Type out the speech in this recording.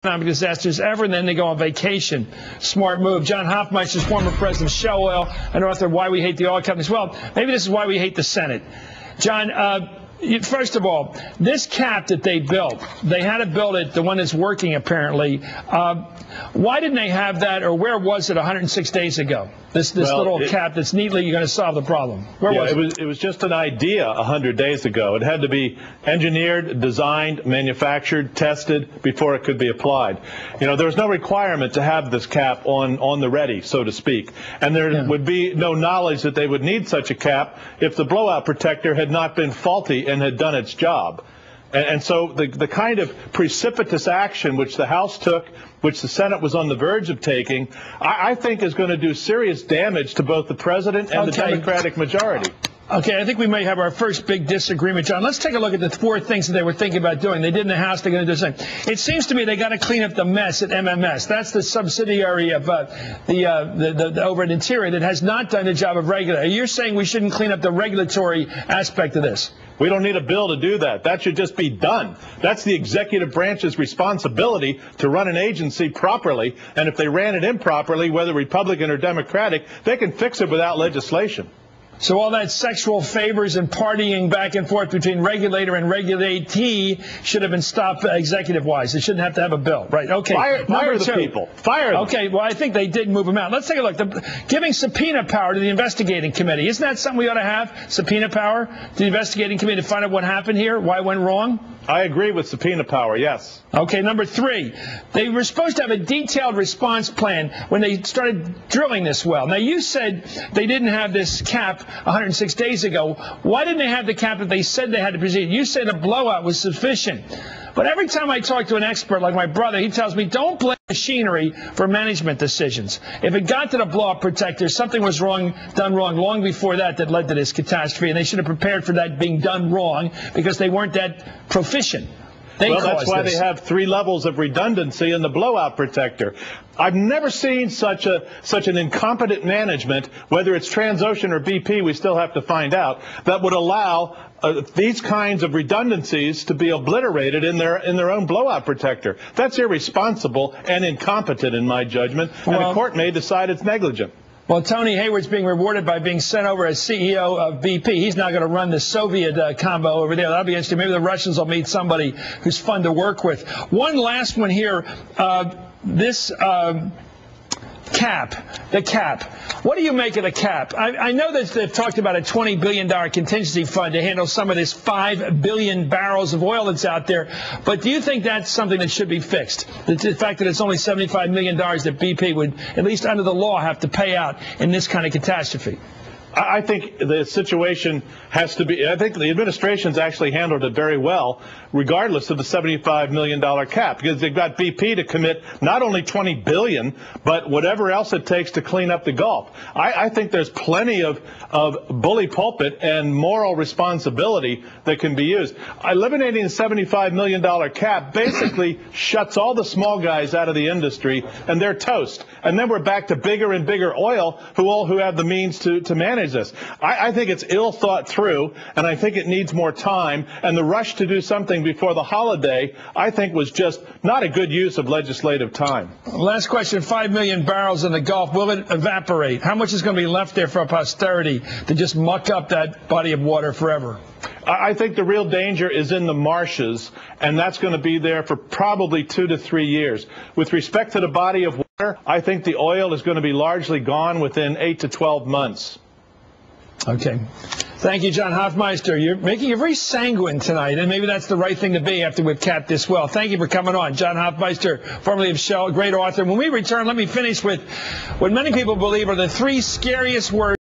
economic disasters ever, and then they go on vacation. Smart move. John Hofmeister is former president of Shell Oil and author of Why We Hate the Oil Companies. Well, maybe this is why we hate the Senate. John, first of all, this cap that they built, they had to build it, the one that's working apparently. Why didn't they have that, or where was it 106 days ago? This little cap that's neatly going to solve the problem. Where was it? It was just an idea 100 days ago. It had to be engineered, designed, manufactured, tested before it could be applied. You know, there was no requirement to have this cap on the ready, so to speak. And there would be no knowledge that they would need such a cap if the blowout protector had not been faulty and had done its job. And so the kind of precipitous action which the House took, which the Senate was on the verge of taking, I think is going to do serious damage to both the president and the Democratic majority. Okay, I think we may have our first big disagreement, John. Let's take a look at the four things that they were thinking about doing. They did in the House, they're going to do the same. It seems to me they got to clean up the mess at MMS. That's the subsidiary of the over at Interior that has not done the job of regulator. You're saying we shouldn't clean up the regulatory aspect of this? We don't need a bill to do that. That should just be done. That's the executive branch's responsibility to run an agency properly. And if they ran it improperly, whether Republican or Democratic, they can fix it without legislation. So all that sexual favors and partying back and forth between regulator and regulatee should have been stopped executive-wise. They shouldn't have to have a bill. Right, okay. Fire the people. Fire them. Okay, well, I think they did move them out. Let's take a look. Giving subpoena power to the investigating committee. Isn't that something we ought to have? Subpoena power to the investigating committee to find out what happened here, why it went wrong? I agree with subpoena power, yes. Okay, number three, they were supposed to have a detailed response plan when they started drilling this well. Now, you said they didn't have this cap 106 days ago. Why didn't they have the cap if they said they had to proceed? You said a blowout was sufficient. But every time I talk to an expert like my brother, he tells me, don't blame machinery for management decisions. If it got to the blowout protector, something was done wrong long before that led to this catastrophe, and they should have prepared for that being done wrong because they weren't that proficient. Well, that's why they have 3 levels of redundancy in the blowout protector. I've never seen such an incompetent management, whether it's Transocean or BP, we still have to find out, that would allow these kinds of redundancies to be obliterated in their own blowout protector. That's irresponsible and incompetent in my judgment, and the court may decide it's negligent. Well, Tony Hayward's being rewarded by being sent over as CEO of BP. He's not going to run the Soviet combo over there. That'll be interesting. Maybe the Russians will meet somebody who's fun to work with. One last one here. The cap. What do you make of the cap? I know that they've talked about a $20 billion contingency fund to handle some of this 5 billion barrels of oil that's out there. But do you think that's something that should be fixed? The fact that it's only $75 million that BP would, at least under the law, have to pay out in this kind of catastrophe? I think the situation has to be, I think the administration's actually handled it very well, regardless of the $75 million cap, because they've got BP to commit not only $20 billion, but whatever else it takes to clean up the Gulf. I think there's plenty of bully pulpit and moral responsibility that can be used. Eliminating the $75 million cap basically shuts all the small guys out of the industry, and they're toast. And then we're back to bigger and bigger oil who have the means to manage this. I think it's ill thought through, and I think it needs more time, and the rush to do something before the holiday, I think, was just not a good use of legislative time. Last question, 5 million barrels in the Gulf, will it evaporate? How much is going to be left there for posterity to just muck up that body of water forever? I think the real danger is in the marshes, and that's going to be there for probably 2 to 3 years. With respect to the body of water, I think the oil is going to be largely gone within 8 to 12 months. Okay. Thank you, John Hofmeister. You're making it very sanguine tonight, and maybe that's the right thing to be after we've capped this well. Thank you for coming on. John Hofmeister, formerly of Shell, great author. When we return, let me finish with what many people believe are the 3 scariest words